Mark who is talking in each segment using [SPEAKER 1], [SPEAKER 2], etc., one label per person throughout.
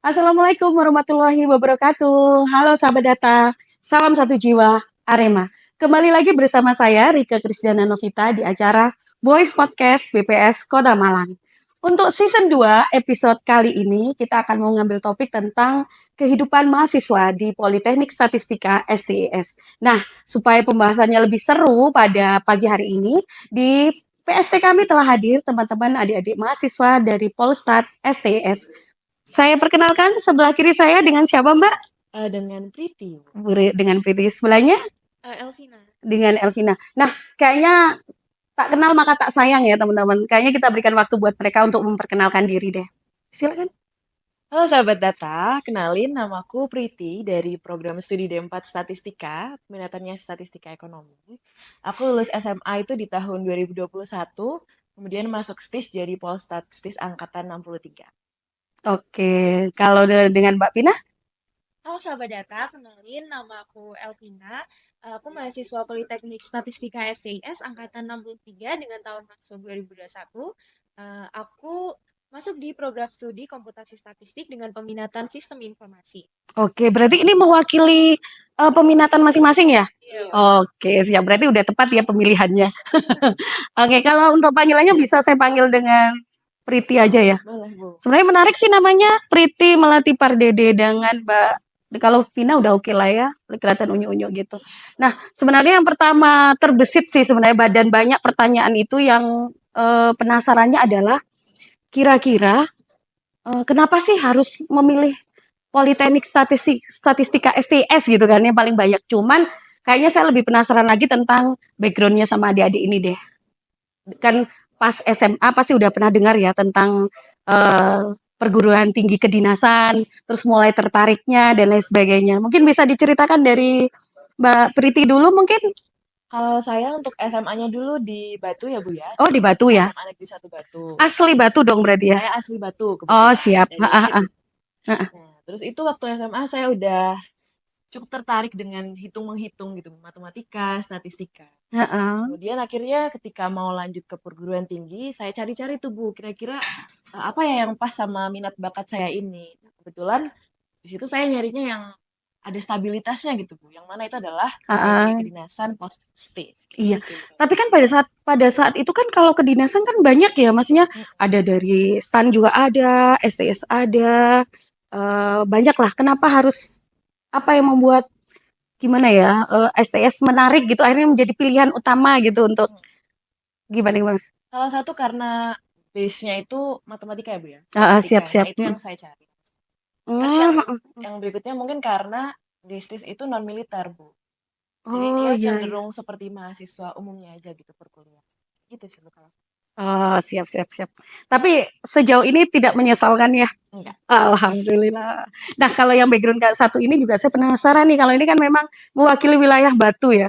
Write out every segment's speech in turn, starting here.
[SPEAKER 1] Assalamualaikum warahmatullahi wabarakatuh. Halo sahabat data, salam satu jiwa, Arema. Kembali lagi bersama saya, Rika Krisdiana Novita, di acara Voice Podcast BPS Kota Malang. Untuk season 2 episode kali ini, kita akan mau ngambil topik tentang kehidupan mahasiswa di Politeknik Statistika STIS. Nah, supaya pembahasannya lebih seru pada pagi hari ini, di PST kami telah hadir teman-teman adik-adik mahasiswa dari Polstat STIS. Saya perkenalkan sebelah kiri saya dengan siapa Mbak?
[SPEAKER 2] Dengan Priti.
[SPEAKER 1] Dengan Priti. Sebelahnya
[SPEAKER 2] Elvina.
[SPEAKER 1] dengan Elvina. Nah, kayaknya tak kenal maka tak sayang ya teman-teman. Kayaknya kita berikan waktu buat mereka untuk memperkenalkan diri deh. Silakan.
[SPEAKER 2] Halo sahabat data, kenalin namaku Priti dari program studi D4 Statistika, peminatannya Statistika Ekonomi. Aku lulus SMA itu di tahun 2021, kemudian masuk STIS jadi Polstat STIS Angkatan 63.
[SPEAKER 1] Oke, kalau dengan Mbak Pina?
[SPEAKER 3] Halo sahabat data, kenalin nama aku Elvina. Aku mahasiswa Politeknik Statistika STIS angkatan 63 dengan tahun masuk 2021. Aku masuk di program studi komputasi statistik dengan peminatan sistem informasi.
[SPEAKER 1] Oke, berarti ini mewakili peminatan masing-masing ya?
[SPEAKER 3] Iya.
[SPEAKER 1] Oke, siap. Berarti udah tepat ya pemilihannya. Oke, kalau untuk panggilannya bisa saya panggil dengan Priti aja ya.
[SPEAKER 2] Boleh, Bu.
[SPEAKER 1] Sebenarnya menarik sih namanya Priti Melati Pardede dengan Mbak. Kalau Vina udah oke lah ya, kelihatan unyu-unyu gitu. Nah, sebenarnya yang pertama terbesit sih sebenarnya dan banyak pertanyaan itu yang penasarannya adalah kira-kira kenapa sih harus memilih Politeknik Statistika STS gitu kan yang paling banyak. Cuman kayaknya saya lebih penasaran lagi tentang backgroundnya sama adik-adik ini deh. Kan pas SMA pasti udah pernah dengar ya tentang perguruan tinggi kedinasan, terus mulai tertariknya dan lain sebagainya. Mungkin bisa diceritakan dari Mbak Priti dulu mungkin?
[SPEAKER 2] Kalau saya untuk SMA-nya dulu di Batu ya, Bu ya.
[SPEAKER 1] Oh, di Batu ya?
[SPEAKER 2] SMA Negeri 1 Batu.
[SPEAKER 1] Asli Batu dong berarti ya?
[SPEAKER 2] Saya asli Batu
[SPEAKER 1] Oh,
[SPEAKER 2] kebetulan.
[SPEAKER 1] siap.
[SPEAKER 2] Dari NTB.
[SPEAKER 1] Ha.
[SPEAKER 2] Nah, terus itu waktu SMA saya udah cukup tertarik dengan hitung-menghitung gitu, matematika, statistika.
[SPEAKER 1] Ha.
[SPEAKER 2] Kemudian akhirnya ketika mau lanjut ke perguruan tinggi, saya cari-cari tuh Bu, kira-kira apa ya yang pas sama minat bakat saya ini. Nah, kebetulan di situ saya nyarinya yang ada stabilitasnya gitu Bu, yang mana itu adalah
[SPEAKER 1] Ha.
[SPEAKER 2] kedinasan post state.
[SPEAKER 1] Iya,
[SPEAKER 2] Gitu sih, Bu.
[SPEAKER 1] tapi kan pada saat itu kan kalau kedinasan kan banyak ya, maksudnya ada dari STAN juga ada, STS ada, banyak lah. Kenapa harus apa yang membuat gimana ya STS menarik gitu, akhirnya menjadi pilihan utama gitu untuk gimana gimana?
[SPEAKER 2] Salah satu karena base-nya itu matematika ya Bu ya,
[SPEAKER 1] Siap
[SPEAKER 2] statistika. Nah
[SPEAKER 1] siap.
[SPEAKER 2] itu yang saya cari. Terus
[SPEAKER 1] Hmm.
[SPEAKER 2] yang berikutnya mungkin karena di STIS itu non militer Bu. Jadi
[SPEAKER 1] Oh
[SPEAKER 2] dia
[SPEAKER 1] iya, iya.
[SPEAKER 2] cenderung seperti mahasiswa umumnya aja gitu perkuliahan. Gitu sih Bu kalau.
[SPEAKER 1] Oh, siap siap siap. Tapi sejauh ini tidak menyesalkan ya?
[SPEAKER 2] Enggak.
[SPEAKER 1] Alhamdulillah. Nah, kalau yang background Kak satu ini juga saya penasaran nih. Kalau ini kan memang mewakili wilayah Batu ya.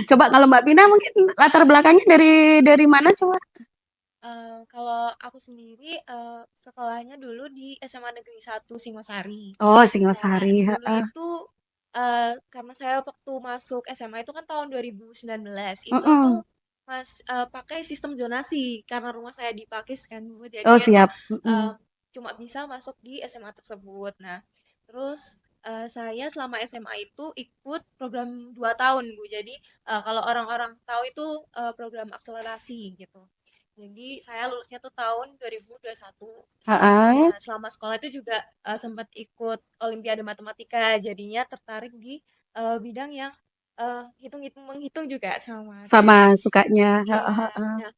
[SPEAKER 1] Coba kalau Mbak Pina mungkin latar belakangnya dari mana coba?
[SPEAKER 3] Kalau aku sendiri sekolahnya dulu di SMA Negeri 1 Singosari.
[SPEAKER 1] Oh,
[SPEAKER 3] Nah,
[SPEAKER 1] Singosari.
[SPEAKER 3] dulu
[SPEAKER 1] Heeh.
[SPEAKER 3] itu karena saya waktu masuk SMA itu kan tahun 2019, itu tuh
[SPEAKER 1] Mm-mm.
[SPEAKER 3] pakai sistem zonasi karena rumah saya di Pakis kan Bu. Jadi
[SPEAKER 1] Oh,
[SPEAKER 3] emang
[SPEAKER 1] siap. Mm-mm.
[SPEAKER 3] cuma bisa masuk di SMA tersebut. Nah, terus saya selama SMA itu ikut program 2 tahun Bu. Jadi kalau orang-orang tahu itu program akselerasi gitu. Jadi saya lulusnya tuh tahun 2021.
[SPEAKER 1] Heeh.
[SPEAKER 3] Nah, selama sekolah itu juga sempat ikut Olimpiade Matematika, jadinya tertarik di bidang yang hitung-hitung menghitung juga sama kayak
[SPEAKER 1] Sama sukanya.
[SPEAKER 3] iya.
[SPEAKER 1] Heeh, heeh.
[SPEAKER 3] Nah,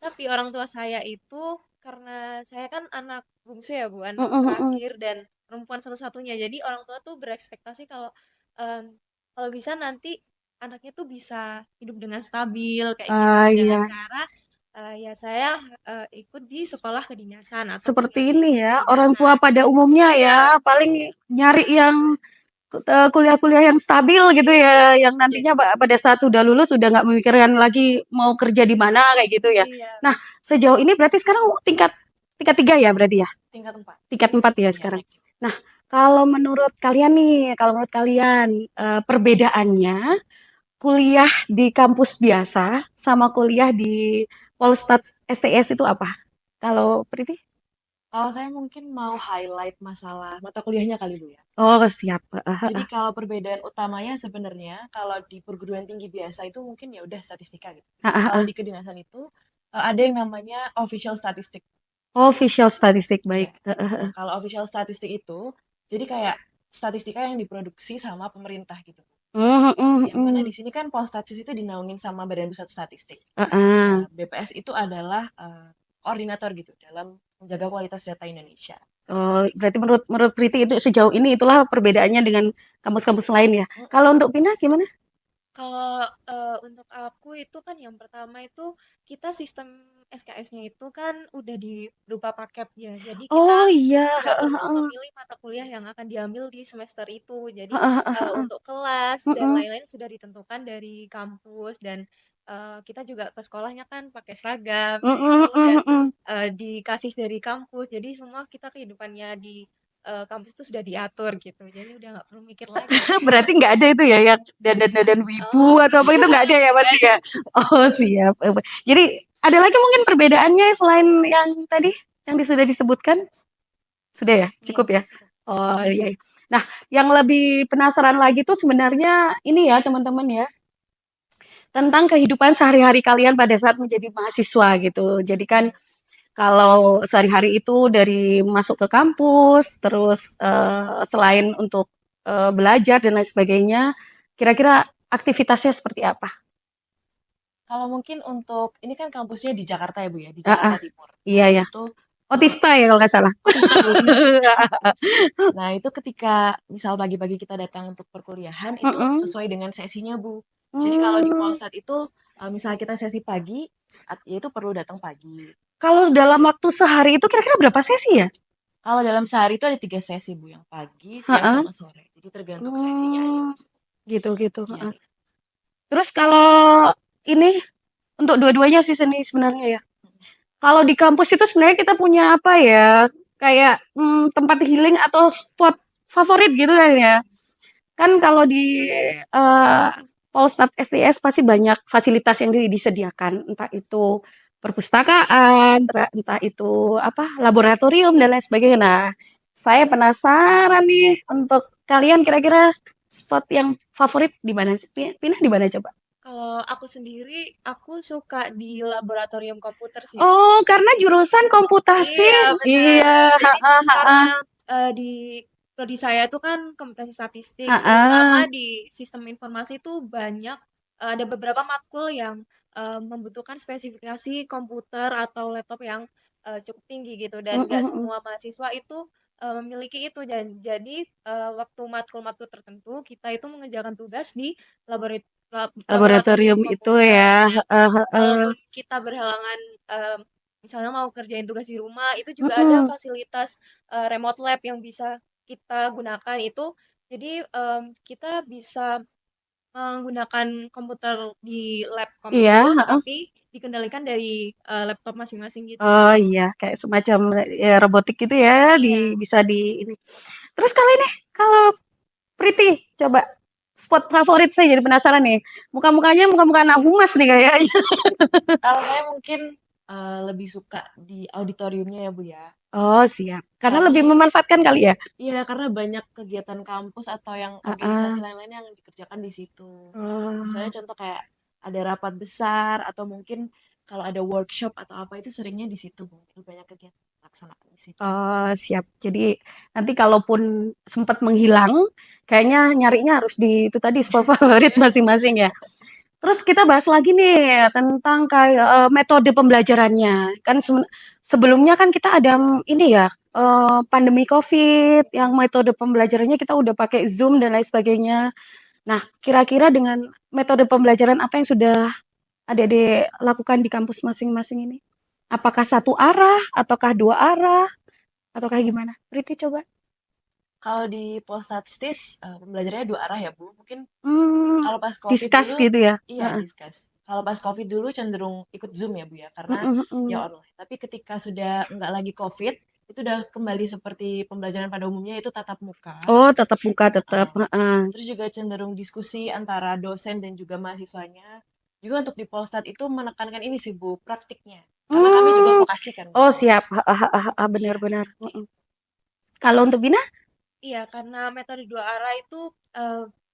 [SPEAKER 3] tapi orang tua saya itu karena saya kan anak bungsu ya Bu, anak
[SPEAKER 1] Mm-mm, mm-mm.
[SPEAKER 3] terakhir dan perempuan satu-satunya. Jadi orang tua tuh berekspektasi kalau kalau bisa nanti anaknya tuh bisa hidup dengan stabil kayak gitu dengan
[SPEAKER 1] Iya.
[SPEAKER 3] cara ya saya ikut di sekolah kedinasan atau
[SPEAKER 1] Seperti
[SPEAKER 3] mengikuti
[SPEAKER 1] ini ya, orang tua
[SPEAKER 3] kedinasan.
[SPEAKER 1] pada umumnya
[SPEAKER 3] Iya,
[SPEAKER 1] ya, paling nyari yang kuliah-kuliah yang stabil gitu ya, yang
[SPEAKER 3] jadi
[SPEAKER 1] nantinya pada saat sudah lulus sudah nggak memikirkan lagi mau kerja di mana kayak gitu ya.
[SPEAKER 3] iya
[SPEAKER 1] Nah, sejauh ini berarti sekarang tingkat tingkat 3 ya berarti ya?
[SPEAKER 2] Tingkat 4.
[SPEAKER 1] Tingkat 4 ya
[SPEAKER 2] Iya,
[SPEAKER 1] sekarang.
[SPEAKER 2] naik.
[SPEAKER 1] Nah, kalau menurut kalian perbedaannya kuliah di kampus biasa sama kuliah di Polstat STS itu apa? Kalau Priti?
[SPEAKER 2] Kalau saya mungkin mau highlight masalah mata kuliahnya kali Bu ya.
[SPEAKER 1] Oh, siap.
[SPEAKER 2] Jadi kalau perbedaan utamanya sebenarnya kalau di perguruan tinggi biasa itu mungkin ya udah statistika gitu. Tapi kalau di kedinasan itu ada yang namanya official statistik.
[SPEAKER 1] Oh, visual statistik
[SPEAKER 2] Iya.
[SPEAKER 1] baik.
[SPEAKER 2] Nah, kalau official statistik itu jadi kayak statistika yang diproduksi sama pemerintah gitu.
[SPEAKER 1] Hmm, hmm,
[SPEAKER 2] Yang mana
[SPEAKER 1] hmm.
[SPEAKER 2] di sini kan Polstatis itu dinaungin sama Badan Pusat Statistik.
[SPEAKER 1] Heeh.
[SPEAKER 2] Nah, BPS itu adalah koordinator gitu dalam menjaga kualitas data Indonesia.
[SPEAKER 1] Oh, berarti menurut menurut Priti itu sejauh ini itulah perbedaannya dengan kampus-kampus lain ya. Kalau untuk Pina gimana?
[SPEAKER 3] Kalau untuk aku itu kan yang pertama itu kita sistem SKS-nya itu kan udah berupa paket ya. Jadi kita
[SPEAKER 1] Oh iya.
[SPEAKER 3] nggak perlu memilih mata kuliah yang akan diambil di semester itu. Jadi untuk kelas dan
[SPEAKER 1] Mm-mm.
[SPEAKER 3] lain-lain sudah ditentukan dari kampus dan kita juga ke sekolahnya kan pakai seragam. Jadi itu
[SPEAKER 1] Mm-mm,
[SPEAKER 3] udah
[SPEAKER 1] mm-mm.
[SPEAKER 3] dikasih dari kampus. Jadi semua kita kehidupannya di kampus itu sudah diatur gitu. Jadi udah nggak perlu mikir lagi.
[SPEAKER 1] Berarti nggak ada itu ya yang dandan-dandan wibu
[SPEAKER 3] Oh,
[SPEAKER 1] atau apa itu nggak ada ya
[SPEAKER 3] nggak
[SPEAKER 1] pasti
[SPEAKER 3] ada.
[SPEAKER 1] ya. Oh siap. Jadi ada lagi mungkin perbedaannya selain yang tadi yang sudah disebutkan? Sudah ya?
[SPEAKER 3] Iya,
[SPEAKER 1] Cukup ya?
[SPEAKER 3] sudah.
[SPEAKER 1] Oh iya. Nah, yang lebih penasaran lagi tuh sebenarnya ini ya teman-teman ya, tentang kehidupan sehari-hari kalian pada saat menjadi mahasiswa gitu. Jadi kan kalau sehari-hari itu dari masuk ke kampus, terus selain untuk belajar dan lain sebagainya, kira-kira aktivitasnya seperti apa?
[SPEAKER 2] Kalau mungkin untuk ini kan kampusnya di Jakarta ya Bu ya, di
[SPEAKER 1] Ah,
[SPEAKER 2] Jakarta
[SPEAKER 1] ah,
[SPEAKER 2] Timur.
[SPEAKER 1] iya
[SPEAKER 2] Nah,
[SPEAKER 1] ya.
[SPEAKER 2] itu
[SPEAKER 1] Otista ya kalau nggak salah.
[SPEAKER 2] Otista Bu, bener. Nah, itu ketika misal pagi-pagi kita datang untuk perkuliahan itu
[SPEAKER 1] Mm-mm.
[SPEAKER 2] sesuai dengan sesinya Bu. Jadi kalau di
[SPEAKER 1] Hmm.
[SPEAKER 2] Polsat itu misal kita sesi pagi, ya itu perlu datang pagi.
[SPEAKER 1] Kalau dalam waktu sehari itu kira-kira berapa sesi ya?
[SPEAKER 2] Kalau dalam sehari itu ada 3 sesi Bu, yang pagi, siang,
[SPEAKER 1] Heeh.
[SPEAKER 2] sama sore. Jadi tergantung sesinya aja
[SPEAKER 1] Hmm,
[SPEAKER 2] Mas.
[SPEAKER 1] gitu-gitu.
[SPEAKER 2] Iya.
[SPEAKER 1] Terus kalau ini untuk dua-duanya sih sebenarnya ya. Kalau di kampus itu sebenarnya kita punya apa ya? Kayak tempat healing atau spot favorit gitu kan ya. Kan kalau di eh, Polstat STS pasti banyak fasilitas yang disediakan, entah itu perpustakaan, entah itu apa laboratorium dan lain sebagainya. Nah, saya penasaran nih untuk kalian kira-kira spot yang favorit di mana? Pindah di mana coba?
[SPEAKER 3] Kalau aku sendiri, aku suka di laboratorium komputer sih.
[SPEAKER 1] Oh, karena jurusan komputasi.
[SPEAKER 3] Iya, benar.
[SPEAKER 1] Iya,
[SPEAKER 3] Jadi
[SPEAKER 1] ha, ha, ha,
[SPEAKER 3] karena di prodi saya itu kan komputasi statistik,
[SPEAKER 1] ha,
[SPEAKER 3] terutama
[SPEAKER 1] ha.
[SPEAKER 3] di sistem informasi itu banyak ada beberapa matkul yang membutuhkan spesifikasi komputer atau laptop yang cukup tinggi gitu dan
[SPEAKER 1] Mm,
[SPEAKER 3] nggak
[SPEAKER 1] mm, mm.
[SPEAKER 3] semua mahasiswa itu memiliki itu dan jadi waktu matkul-matkul tertentu kita itu mengerjakan tugas di laboratorium
[SPEAKER 1] Laboratorium itu
[SPEAKER 3] komputer
[SPEAKER 1] ya.
[SPEAKER 3] dan
[SPEAKER 1] Ha, ha, ha.
[SPEAKER 3] walaupun kita berhalangan misalnya mau kerjain tugas di rumah itu juga ada
[SPEAKER 1] Mm-mm.
[SPEAKER 3] fasilitas remote lab yang bisa kita gunakan itu jadi kita bisa menggunakan komputer di lab
[SPEAKER 1] Iya,
[SPEAKER 3] komputer
[SPEAKER 1] heeh.
[SPEAKER 3] tapi dikendalikan dari laptop masing-masing gitu.
[SPEAKER 1] Oh iya, kayak semacam ya, robotik gitu ya,
[SPEAKER 3] Iya.
[SPEAKER 1] bisa di ini. Terus kali ini, kalau Priti, coba spot favorit saya jadi penasaran nih. Muka-mukanya muka-muka anak humas nih kayaknya.
[SPEAKER 2] Kalau saya mungkin lebih suka di auditoriumnya ya Bu ya.
[SPEAKER 1] Oh siap, karena lebih
[SPEAKER 2] Karena
[SPEAKER 1] memanfaatkan kali ya.
[SPEAKER 2] iya, karena banyak kegiatan kampus atau yang organisasi
[SPEAKER 1] Heeh.
[SPEAKER 2] lain-lain yang dikerjakan di situ. Misalnya
[SPEAKER 1] Oh,
[SPEAKER 2] contoh kayak ada rapat besar atau mungkin kalau ada workshop atau apa itu seringnya di situ, Bu. Itu banyak kegiatan pelaksanaan di situ.
[SPEAKER 1] oh siap. Jadi nanti kalaupun sempat menghilang, kayaknya nyarinya harus di itu tadi spot favorit masing-masing ya. Terus kita bahas lagi nih tentang kayak metode pembelajarannya. Kan sebelumnya kan kita ada ini ya pandemi COVID yang metode pembelajarannya kita udah pakai Zoom dan lain sebagainya. Nah, kira-kira dengan metode pembelajaran apa yang sudah Adik-adik lakukan di kampus masing-masing ini? Apakah satu arah ataukah dua arah ataukah gimana? Riti coba.
[SPEAKER 2] Kalau di Polstatistis pembelajarannya 2 arah ya, Bu. Mungkin
[SPEAKER 1] Hmm,
[SPEAKER 2] kalau pas COVID
[SPEAKER 1] discuss
[SPEAKER 2] dulu,
[SPEAKER 1] gitu ya.
[SPEAKER 2] iya
[SPEAKER 1] Heeh.
[SPEAKER 2] discuss. Kalau pas COVID dulu cenderung ikut Zoom ya, Bu ya, karena
[SPEAKER 1] Mm, mm,
[SPEAKER 2] ya
[SPEAKER 1] mm.
[SPEAKER 2] online. Tapi ketika sudah nggak lagi COVID, itu udah kembali seperti pembelajaran pada umumnya itu tatap muka.
[SPEAKER 1] Oh, tetap muka tetap.
[SPEAKER 2] Heeh.
[SPEAKER 1] Heeh.
[SPEAKER 2] Terus juga cenderung diskusi antara dosen dan juga mahasiswanya. Juga untuk di Polstat itu menekankan ini sih Bu, praktiknya. Karena kami juga
[SPEAKER 1] Hmm.
[SPEAKER 2] vokasi kan.
[SPEAKER 1] Oh, siap.
[SPEAKER 2] Iya.
[SPEAKER 1] Benar-benar. Kalau untuk Bina?
[SPEAKER 3] Iya, karena metode dua arah itu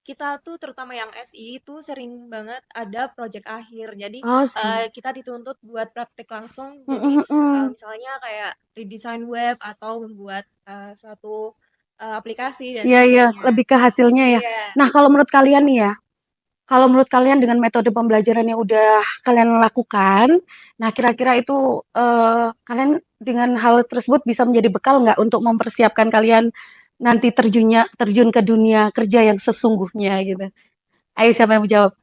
[SPEAKER 3] kita tuh terutama yang SI itu sering banget ada project akhir. Jadi
[SPEAKER 1] Oh, siap.
[SPEAKER 3] kita dituntut buat praktek langsung. Jadi
[SPEAKER 1] Mm, mm, mm.
[SPEAKER 3] misalnya kayak redesign web atau membuat suatu aplikasi dan
[SPEAKER 1] Iya, iya,
[SPEAKER 3] sebagainya.
[SPEAKER 1] lebih ke hasilnya ya.
[SPEAKER 3] Iya,
[SPEAKER 1] Nah, kalau menurut kalian nih ya, kalau menurut kalian dengan metode pembelajaran yang udah kalian lakukan, nah kira-kira itu kalian dengan hal tersebut bisa menjadi bekal nggak untuk mempersiapkan kalian nanti terjun ke dunia kerja yang sesungguhnya gitu. Ayo siapa yang mau jawab?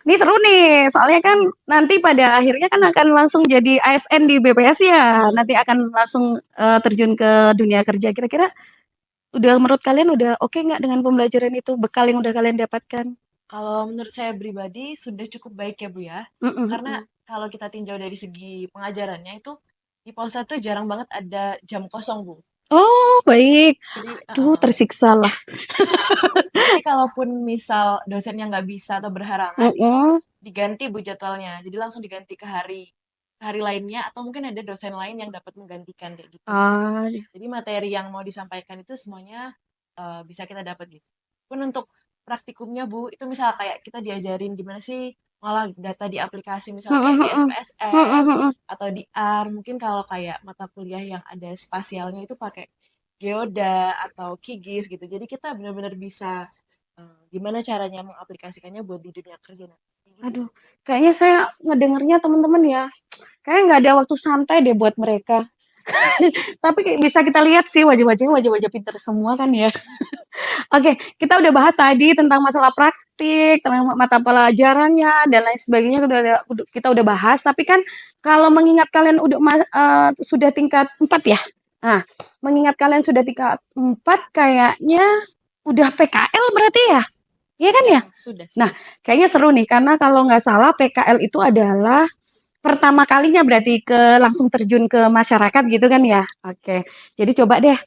[SPEAKER 1] Ini seru nih, soalnya kan nanti pada akhirnya kan akan langsung jadi ASN di BPS ya. Nanti akan langsung terjun ke dunia kerja. Kira-kira udah menurut kalian udah oke nggak dengan pembelajaran itu, bekal yang udah kalian dapatkan?
[SPEAKER 2] Kalau menurut saya pribadi sudah cukup baik ya Bu ya.
[SPEAKER 1] Mm-mm,
[SPEAKER 2] Karena
[SPEAKER 1] mm.
[SPEAKER 2] kalau kita tinjau dari segi pengajarannya itu di Polsat tuh jarang banget ada jam kosong Bu.
[SPEAKER 1] Oh, baik.
[SPEAKER 2] Jadi,
[SPEAKER 1] Aduh, tersiksa lah.
[SPEAKER 2] jadi kalaupun misal dosennya nggak bisa atau berhalangan itu
[SPEAKER 1] Mm-mm.
[SPEAKER 2] diganti Bu jadwalnya. Jadi langsung diganti ke hari lainnya atau mungkin ada dosen lain yang dapat menggantikan kayak gitu.
[SPEAKER 1] Ah,
[SPEAKER 2] Jadi materi yang mau disampaikan itu semuanya bisa kita dapat gitu. Pun untuk praktikumnya Bu, itu misal kayak kita diajarin gimana sih ngolah data di aplikasi, misalnya kayak di
[SPEAKER 1] mm-mm,
[SPEAKER 2] SPSS
[SPEAKER 1] mm-mm.
[SPEAKER 2] atau di R, mungkin kalau kayak mata kuliah yang ada spasialnya itu pakai Geoda atau QGIS gitu. Jadi kita benar-benar bisa gimana caranya mengaplikasikannya buat di dunia kerja nanti. Gitu
[SPEAKER 1] Aduh,
[SPEAKER 2] sih.
[SPEAKER 1] kayaknya saya ngedengernya teman-teman ya. Kayaknya nggak ada waktu santai deh buat mereka. Tapi kayak bisa kita lihat sih wajah-wajahnya wajah-wajah pinter semua kan ya. Oke, kita udah bahas tadi tentang masalah praktik, tentang mata pelajarannya dan lain sebagainya kita udah bahas. Tapi kan kalau mengingat kalian sudah tingkat 4 ya. Nah, mengingat kalian sudah tingkat 4 kayaknya udah PKL berarti ya? Iya kan
[SPEAKER 2] Ya,
[SPEAKER 1] ya?
[SPEAKER 2] sudah,
[SPEAKER 1] Nah,
[SPEAKER 2] sudah.
[SPEAKER 1] kayaknya seru nih karena kalau nggak salah PKL itu adalah pertama kalinya berarti langsung terjun ke masyarakat gitu kan ya. Oke. Jadi coba deh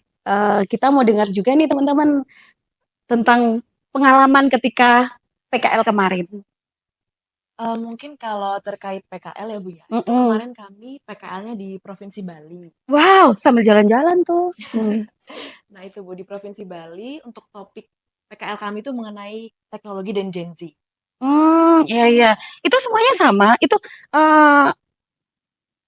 [SPEAKER 1] kita mau dengar juga nih teman-teman tentang pengalaman ketika PKL kemarin.
[SPEAKER 2] Mungkin kalau terkait PKL ya Bu ya, itu
[SPEAKER 1] Mm-mm.
[SPEAKER 2] kemarin kami PKL-nya di Provinsi Bali.
[SPEAKER 1] Wow, sambil jalan-jalan tuh.
[SPEAKER 2] Nah itu Bu, di Provinsi Bali untuk topik PKL kami itu mengenai teknologi dan Gen Z.
[SPEAKER 1] Iya iya. Itu semuanya sama. Itu eh,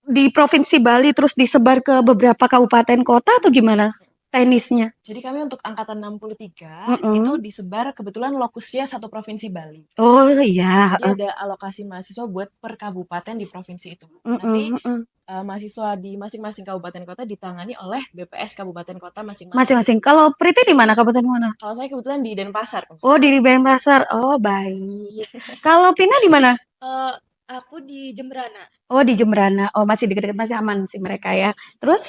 [SPEAKER 1] di Provinsi Bali terus disebar ke beberapa kabupaten kota atau gimana? Tenisnya.
[SPEAKER 2] Jadi kami untuk angkatan 63 itu
[SPEAKER 1] Mm-mm.
[SPEAKER 2] disebar kebetulan lokusnya satu Provinsi Bali.
[SPEAKER 1] Oh iya.
[SPEAKER 2] Jadi ada alokasi mahasiswa buat per kabupaten di provinsi itu. Nanti
[SPEAKER 1] Mm-mm, mm-mm.
[SPEAKER 2] mahasiswa di masing-masing kabupaten kota ditangani oleh BPS kabupaten kota masing-masing.
[SPEAKER 1] Masing-masing. Kalau Priti di mana? Kabupaten mana?
[SPEAKER 2] Kalau saya kebetulan di Denpasar.
[SPEAKER 1] Oh, di Denpasar. Oh, baik. Kalau Pina di mana?
[SPEAKER 3] eh, aku di Jembrana.
[SPEAKER 1] Oh, di Jembrana. Oh, masih deket-deket, masih aman sih mereka ya. Terus?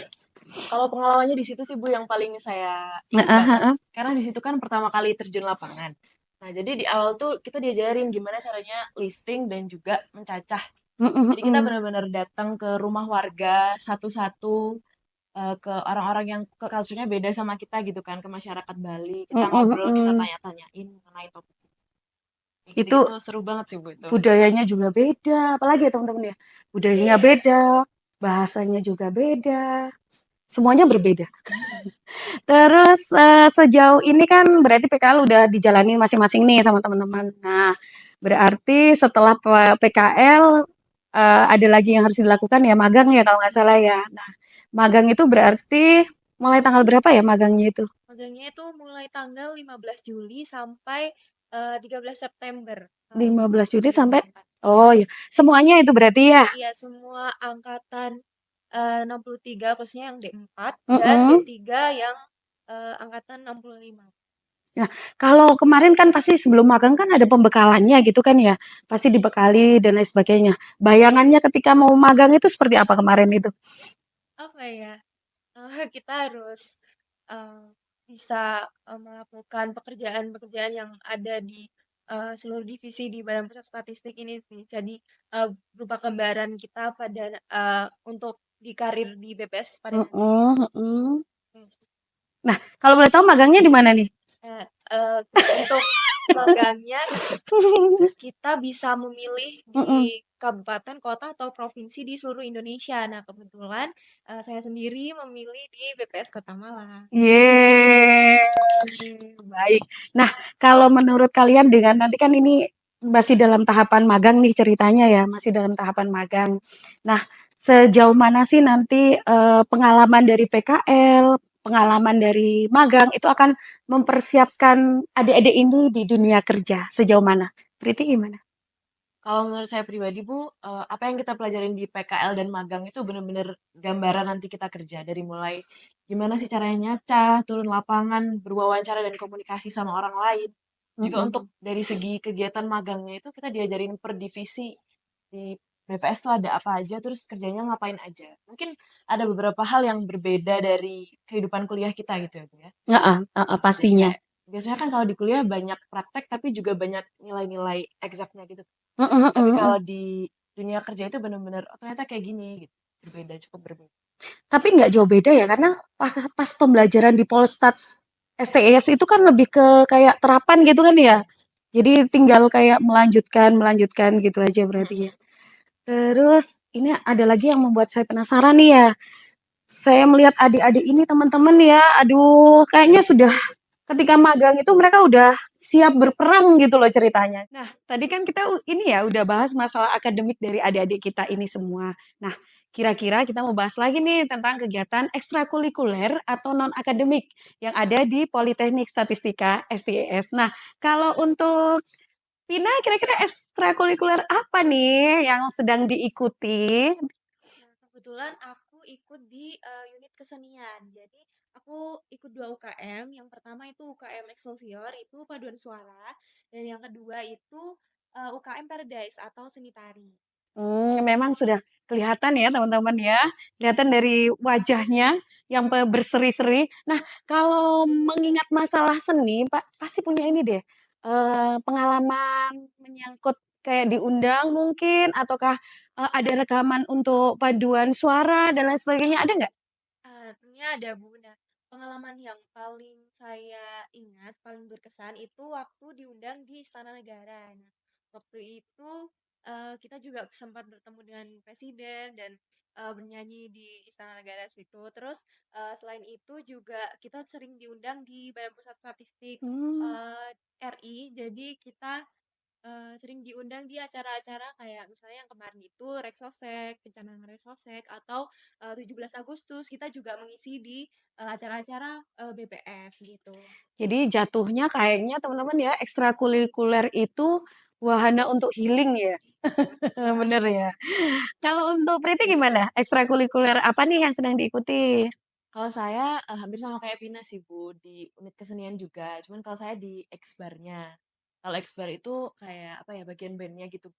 [SPEAKER 2] Kalau pengalamannya di situ sih Bu yang paling saya ingat
[SPEAKER 1] Heeh,
[SPEAKER 2] banget
[SPEAKER 1] heeh.
[SPEAKER 2] karena di situ kan pertama kali terjun lapangan. Nah, jadi di awal tuh kita diajarin gimana caranya listing dan juga mencacah.
[SPEAKER 1] Mm-mm,
[SPEAKER 2] Jadi kita
[SPEAKER 1] mm-mm.
[SPEAKER 2] benar-benar datang ke rumah warga satu-satu ke orang-orang yang ke culture-nya beda sama kita gitu kan, ke masyarakat Bali. Kita
[SPEAKER 1] Mm-mm,
[SPEAKER 2] ngobrol, kita
[SPEAKER 1] mm-mm.
[SPEAKER 2] tanya-tanyain mengenai topik. Kayak
[SPEAKER 1] Itu
[SPEAKER 2] gitu-gitu seru banget sih Bu itu.
[SPEAKER 1] budayanya juga beda. Apalagi ya teman-teman ya? Budayanya beda, bahasanya juga beda. Semuanya berbeda. Terus sejauh ini kan berarti PKL udah dijalani masing-masing nih sama teman-teman. Nah, berarti setelah PKL ada lagi yang harus dilakukan ya magang ya kalau nggak salah ya. Nah, magang itu berarti mulai tanggal berapa ya magangnya itu?
[SPEAKER 3] Magangnya itu mulai tanggal 15 Juli sampai 13 September
[SPEAKER 1] 15 Juli sampai
[SPEAKER 3] 2024. Ya.
[SPEAKER 1] oh ya, semuanya itu berarti ya.
[SPEAKER 3] Iya, semua angkatan 63 khususnya yang D4 dan
[SPEAKER 1] Mm-mm.
[SPEAKER 3] D3 yang angkatan 65.
[SPEAKER 1] Nah, kalau kemarin kan pasti sebelum magang kan ada pembekalannya gitu kan ya. Pasti dibekali dan lain sebagainya. Bayangannya ketika mau magang itu seperti apa kemarin itu?
[SPEAKER 3] Apa ya? Kita harus eh, bisa melakukan pekerjaan-pekerjaan yang ada di seluruh divisi di Badan Pusat Statistik ini sih. Jadi berupa gambaran kita pada untuk di karir di BPS pada nanti.
[SPEAKER 1] Mm-mm, mm-mm. Nah, kalau boleh tahu magangnya di mana nih?
[SPEAKER 3] Eh, untuk magangnya kita bisa memilih
[SPEAKER 1] Mm-mm.
[SPEAKER 3] di kabupaten, kota, atau provinsi di seluruh Indonesia. Nah, kebetulan saya sendiri memilih di BPS Kota Malang.
[SPEAKER 1] Yeay, baik. Nah, kalau menurut kalian dengan nanti kan ini masih dalam tahapan magang nih ceritanya ya, masih dalam tahapan magang. Nah, sejauh mana sih nanti pengalaman dari PKL, pengalaman dari magang itu akan mempersiapkan adik-adik ini di dunia kerja sejauh mana? Priti gimana?
[SPEAKER 2] Kalau menurut saya pribadi, Bu, apa yang kita pelajarin di PKL dan magang itu benar-benar gambaran nanti kita kerja. Dari mulai gimana sih caranya nyacah, turun lapangan, berwawancara dan komunikasi sama orang lain. Juga untuk
[SPEAKER 1] Mm-mm.
[SPEAKER 2] dari segi kegiatan magangnya itu kita diajarin per divisi. Di BPS tuh ada apa aja, terus kerjanya ngapain aja. Mungkin ada beberapa hal yang berbeda dari kehidupan kuliah kita gitu ya, Bu ya.
[SPEAKER 1] Heeh,
[SPEAKER 2] Jadi
[SPEAKER 1] pastinya.
[SPEAKER 2] kayak biasanya kan kalau di kuliah banyak praktek tapi juga banyak nilai-nilai eksaknya gitu.
[SPEAKER 1] Heeh, heeh,
[SPEAKER 2] Tapi
[SPEAKER 1] heeh.
[SPEAKER 2] kalau di dunia kerja itu benar-benar oh, ternyata kayak gini gitu. Berbeda, cukup berbeda.
[SPEAKER 1] Tapi nggak jauh beda ya, karena pas pembelajaran di Polstats STES itu kan lebih ke kayak terapan gitu kan ya. Jadi tinggal kayak melanjutkan, melanjutkan gitu aja berarti ya. Terus ini ada lagi yang membuat saya penasaran nih ya. Saya melihat adik-adik ini teman-teman ya, aduh kayaknya sudah ketika magang itu mereka udah siap berperang gitu loh ceritanya. Nah, tadi kan kita ini ya udah bahas masalah akademik dari adik-adik kita ini semua. Nah, kira-kira kita mau bahas lagi nih tentang kegiatan ekstrakurikuler atau non-akademik yang ada di Politeknik Statistika STS. Nah, kalau untuk Pina, kira-kira ekstrakurikuler apa nih yang sedang diikuti?
[SPEAKER 3] Nah, kebetulan aku ikut di unit kesenian. Jadi aku ikut 2 UKM. Yang pertama itu UKM Excelsior, itu paduan suara, dan yang kedua itu UKM Paradise atau seni tari.
[SPEAKER 1] Memang sudah kelihatan ya teman-teman ya, kelihatan dari wajahnya yang berseri-seri. Nah, kalau mengingat masalah seni, Pak pasti punya ini deh, pengalaman menyangkut kayak diundang mungkin, ataukah ada rekaman untuk paduan suara dan lain sebagainya, ada nggak?
[SPEAKER 3] Tentunya ada Bu. Nah, pengalaman yang paling saya ingat, paling berkesan itu waktu diundang di Istana Negara. Nah, waktu itu kita juga sempat bertemu dengan presiden dan bernyanyi di Istana Negara situ. Terus selain itu juga kita sering diundang di Badan Pusat Statistik
[SPEAKER 1] Hmm.
[SPEAKER 3] RI. Jadi kita sering diundang di acara-acara kayak misalnya yang kemarin itu Reksosek, Pencanangan Reksosek, atau 17 Agustus kita juga mengisi di acara-acara BPS gitu.
[SPEAKER 1] Jadi jatuhnya kayaknya teman-teman ya, ekstrakurikuler itu wahana untuk healing ya, bener ya. Kalau untuk Priti gimana? Ekstrakurikuler apa nih yang sedang diikuti?
[SPEAKER 2] Kalau saya hampir sama kayak Pina sih Bu, di unit kesenian juga. Cuman kalau saya di Eksbarnya. Kalau Eksbar itu kayak apa ya, bagian bandnya gitu.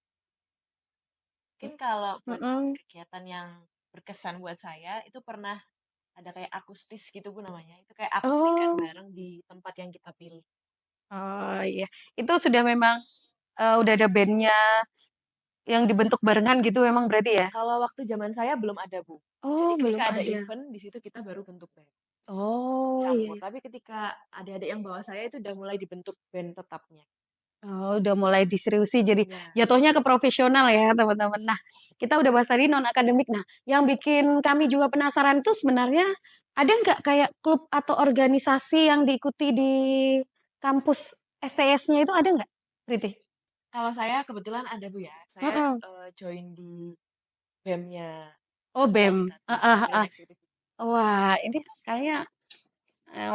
[SPEAKER 2] Mungkin kalau buat
[SPEAKER 1] Mm-mm.
[SPEAKER 2] kegiatan yang berkesan buat saya, itu pernah ada kayak akustis gitu Bu namanya. Itu kayak akustikan
[SPEAKER 1] Oh,
[SPEAKER 2] bareng di tempat yang kita pilih.
[SPEAKER 1] oh iya. Itu sudah memang udah ada bandnya yang dibentuk barengan gitu memang berarti ya?
[SPEAKER 2] Kalau waktu zaman saya belum ada, Bu. Jadi
[SPEAKER 1] Oh,
[SPEAKER 2] ketika
[SPEAKER 1] belum
[SPEAKER 2] ada
[SPEAKER 1] ada.
[SPEAKER 2] event, di situ kita baru bentuk band.
[SPEAKER 1] Oh
[SPEAKER 2] Campur.
[SPEAKER 1] iya.
[SPEAKER 2] Tapi ketika adik-adik yang bawa saya itu udah mulai dibentuk band tetapnya.
[SPEAKER 1] Oh, udah mulai diseriusi jadi
[SPEAKER 2] Ya.
[SPEAKER 1] jatuhnya ke profesional ya teman-teman. Nah, kita udah bahas tadi non akademik. Nah, yang bikin kami juga penasaran itu sebenarnya ada nggak kayak klub atau organisasi yang diikuti di kampus STS-nya itu ada nggak, Priti?
[SPEAKER 2] Kalau saya kebetulan ada, Bu ya. Saya
[SPEAKER 1] Mm-mm.
[SPEAKER 2] join di BEM-nya
[SPEAKER 1] Oh, BEM.
[SPEAKER 2] Polstat, ya, Badan Eksekutif.
[SPEAKER 1] Wah, ini kayaknya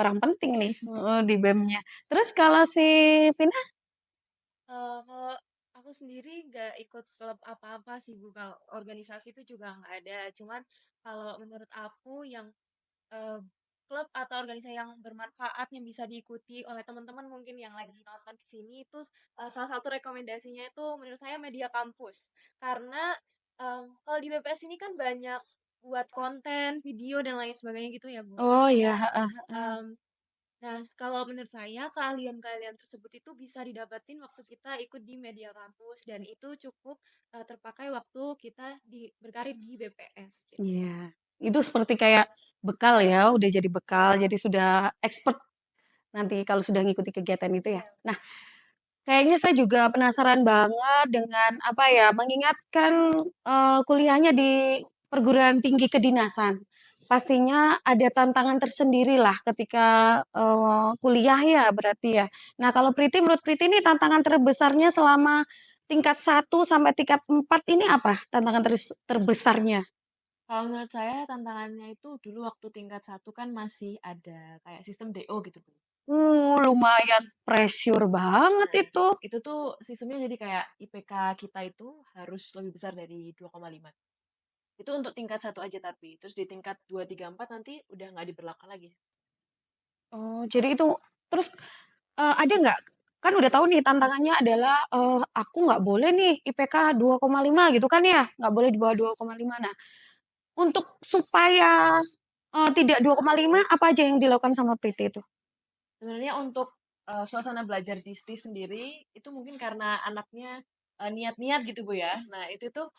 [SPEAKER 1] orang penting nih di BEM-nya. Terus kalau si Vina,
[SPEAKER 3] Kalau aku sendiri nggak ikut klub apa-apa sih Bu. Kalau organisasi itu juga nggak ada. Cuman kalau menurut aku yang eh, klub atau organisasi yang bermanfaat yang bisa diikuti oleh teman-teman mungkin yang lagi nonton di sini itu salah satu rekomendasinya itu menurut saya media kampus karena kalau di BPS ini kan banyak buat konten, video dan lain sebagainya gitu ya Bu.
[SPEAKER 1] oh ya,
[SPEAKER 3] Nah, em, nah kalau menurut saya keahlian-keahlian tersebut itu bisa didapatin waktu kita ikut di media kampus dan itu cukup terpakai waktu kita berkarir di BPS gitu.
[SPEAKER 1] iya. Itu seperti kayak bekal ya, udah jadi bekal, jadi sudah expert nanti kalau sudah ngikuti kegiatan itu ya.
[SPEAKER 3] Iya.
[SPEAKER 1] Nah, Kayaknya saya juga penasaran banget dengan apa ya, mengingatkan kuliahnya di perguruan tinggi kedinasan. Pastinya ada tantangan tersendiri lah ketika kuliah ya berarti ya. Nah kalau Priti, menurut Priti ini tantangan terbesarnya selama tingkat 1 sampai tingkat 4 ini apa tantangan terbesarnya?
[SPEAKER 2] Kalau menurut saya tantangannya itu dulu waktu tingkat 1 kan masih ada kayak sistem DO gitu, Bu.
[SPEAKER 1] Lumayan pressure banget
[SPEAKER 2] Nah,
[SPEAKER 1] itu.
[SPEAKER 2] itu tuh sistemnya jadi kayak IPK kita itu harus lebih besar dari 2,5. Itu untuk tingkat 1 aja tapi. Terus di tingkat 2, 3, 4 nanti udah nggak diberlakukan lagi.
[SPEAKER 1] Oh, jadi itu terus ada nggak, kan udah tahu nih tantangannya adalah aku nggak boleh nih IPK 2,5 gitu kan ya, nggak boleh di bawah 2,5. Nah, untuk supaya tidak 2,5 apa aja yang dilakukan sama Priti itu?
[SPEAKER 2] Sebenarnya untuk suasana belajar di STI sendiri itu mungkin karena anaknya niat-niat gitu Bu ya. Nah itu tuh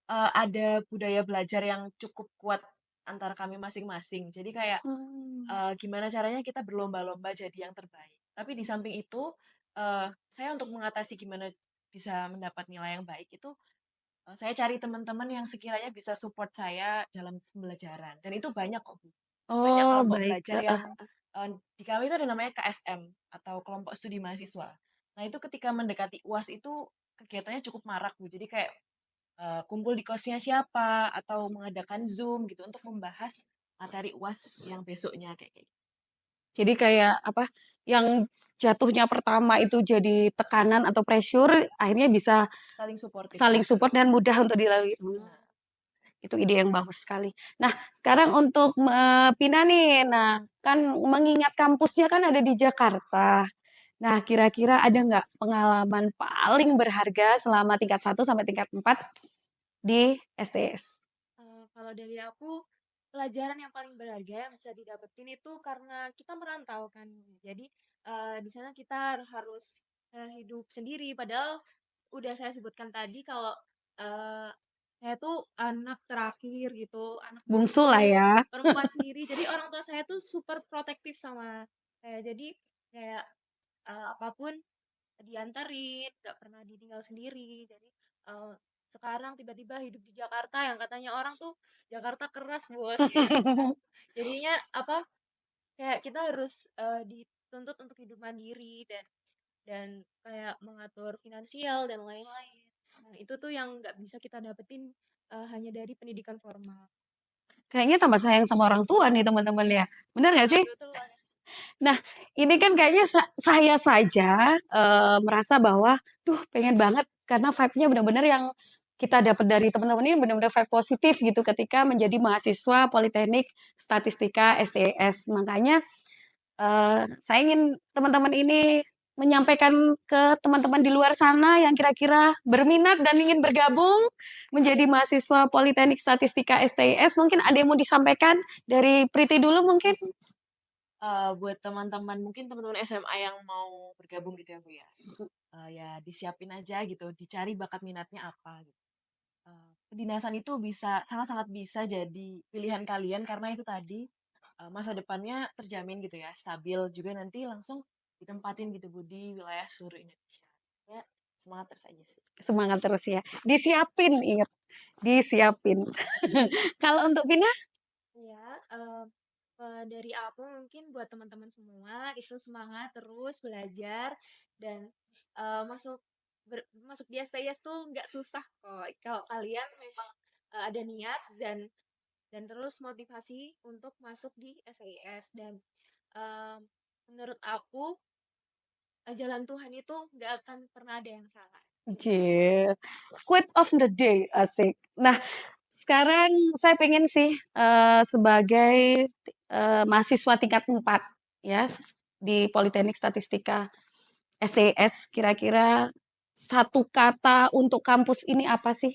[SPEAKER 2] ada budaya belajar yang cukup kuat antara kami masing-masing. Jadi kayak
[SPEAKER 1] Hmm.
[SPEAKER 2] gimana caranya kita berlomba-lomba jadi yang terbaik. Tapi di samping itu saya untuk mengatasi gimana bisa mendapat nilai yang baik itu saya cari teman-teman yang sekiranya bisa support saya dalam pembelajaran. Dan itu banyak kok Bu. Banyak
[SPEAKER 1] Oh,
[SPEAKER 2] kelompok
[SPEAKER 1] baik.
[SPEAKER 2] belajar yang di kami itu ada namanya KSM atau kelompok studi mahasiswa. Nah, itu ketika mendekati UAS itu kegiatannya cukup marak, Bu. Jadi kayak kumpul di kosnya siapa atau mengadakan Zoom gitu untuk membahas materi UAS yang besoknya kayak gitu.
[SPEAKER 1] Jadi kayak apa, yang jatuhnya pertama itu jadi tekanan atau pressure, akhirnya bisa
[SPEAKER 2] Saling suportif.
[SPEAKER 1] saling support dan mudah untuk dilalui.
[SPEAKER 2] Benar.
[SPEAKER 1] Itu ide yang bagus sekali. Nah, sekarang untuk Pina nih, nah kan mengingat kampusnya kan ada di Jakarta. Nah, kira-kira ada nggak pengalaman paling berharga selama tingkat 1 sampai tingkat 4 di STS?
[SPEAKER 3] Kalau dari aku, pelajaran yang paling berharga yang bisa didapetin itu karena kita merantau kan. Jadi di sana kita harus hidup sendiri. Padahal udah saya sebutkan tadi kalau eh, saya tuh anak terakhir gitu, anak
[SPEAKER 1] Bungsu lah
[SPEAKER 3] bungsu,
[SPEAKER 1] ya.
[SPEAKER 3] perempuan sendiri. Jadi orang tua saya tuh super protektif sama saya. Jadi kayak apapun dianterin, nggak pernah ditinggal sendiri. Jadi eh, sekarang tiba-tiba hidup di Jakarta yang katanya orang tuh Jakarta keras bos gitu. Jadinya apa kayak kita harus dituntut untuk hidup mandiri dan kayak mengatur finansial dan lain-lain. Nah, itu tuh yang nggak bisa kita dapetin hanya dari pendidikan formal.
[SPEAKER 1] Kayaknya tambah sayang sama orang tua nih teman-teman ya. Benar nggak sih?
[SPEAKER 3] Betul banget.
[SPEAKER 1] Nah, ini kan kayaknya saya saja merasa bahwa, duh pengen banget karena vibe-nya benar-benar yang kita dapat dari teman-teman ini benar-benar vibe positif gitu ketika menjadi mahasiswa Politeknik Statistika STS. Makanya saya ingin teman-teman ini menyampaikan ke teman-teman di luar sana yang kira-kira berminat dan ingin bergabung menjadi mahasiswa Politeknik Statistika STS. Mungkin ada yang mau disampaikan dari Priti dulu mungkin?
[SPEAKER 2] Buat teman-teman mungkin teman-teman SMA yang mau bergabung gitu ya Bu ya. Ya disiapin aja gitu, dicari bakat minatnya apa gitu. Kedinasan itu bisa sangat-sangat bisa jadi pilihan kalian karena itu tadi masa depannya terjamin gitu ya, stabil juga nanti langsung ditempatin gitu Bu di wilayah seluruh Indonesia. Ya, semangat terus aja sih.
[SPEAKER 1] Semangat terus ya. Disiapin, ingat. Disiapin. Kalau untuk Pina,
[SPEAKER 3] Iya, dari aku mungkin buat teman-teman semua itu semangat terus belajar dan masuk masuk di STIS tuh nggak susah kok. Kalau kalian memang ada niat dan terus motivasi untuk masuk di STIS dan em, menurut aku jalan Tuhan itu nggak akan pernah ada yang salah.
[SPEAKER 1] Cie, quote of the day, asik. Nah, sekarang saya pengen sih sebagai mahasiswa tingkat 4 ya di Politeknik Statistika STS, kira-kira satu kata untuk kampus ini apa sih,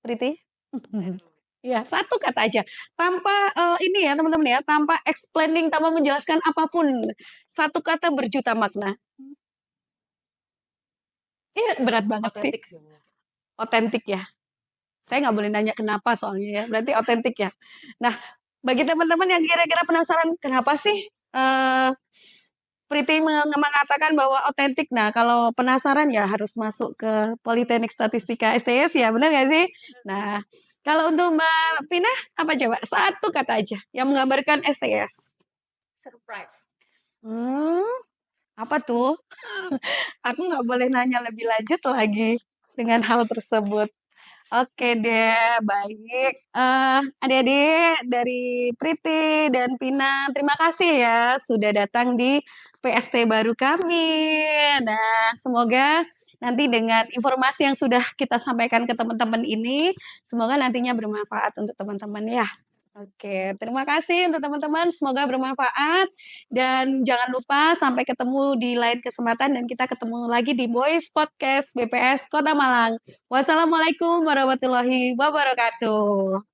[SPEAKER 1] Priti?
[SPEAKER 2] Saya dulu.
[SPEAKER 1] Ya, satu kata aja. Tanpa ini ya, teman-teman ya, tanpa explaining, tanpa menjelaskan apapun. Satu kata berjuta makna. Berat banget sih.
[SPEAKER 2] Otentik sih Bu.
[SPEAKER 1] Otentik ya. Saya nggak boleh nanya kenapa soalnya ya. Berarti otentik ya. Nah, bagi teman-teman yang kira-kira penasaran, kenapa sih Priti mengatakan bahwa otentik. Nah, kalau penasaran ya harus masuk ke Politeknik Statistika STS ya, benar nggak sih? Nah, kalau untuk Mbak Pina, apa coba? Satu kata aja yang menggambarkan STS.
[SPEAKER 3] Surprise.
[SPEAKER 1] Hmm, apa tuh? Aku nggak boleh nanya lebih lanjut lagi dengan hal tersebut. Oke deh, baik. Adik-adik dari Priti dan Pina, terima kasih ya sudah datang di PST baru kami. Nah, semoga nanti dengan informasi yang sudah kita sampaikan ke teman-teman ini, semoga nantinya bermanfaat untuk teman-teman ya. Oke, terima kasih untuk teman-teman. Semoga bermanfaat. Dan jangan lupa sampai ketemu di lain kesempatan dan kita ketemu lagi di Voice Podcast BPS Kota Malang. Wassalamualaikum warahmatullahi wabarakatuh.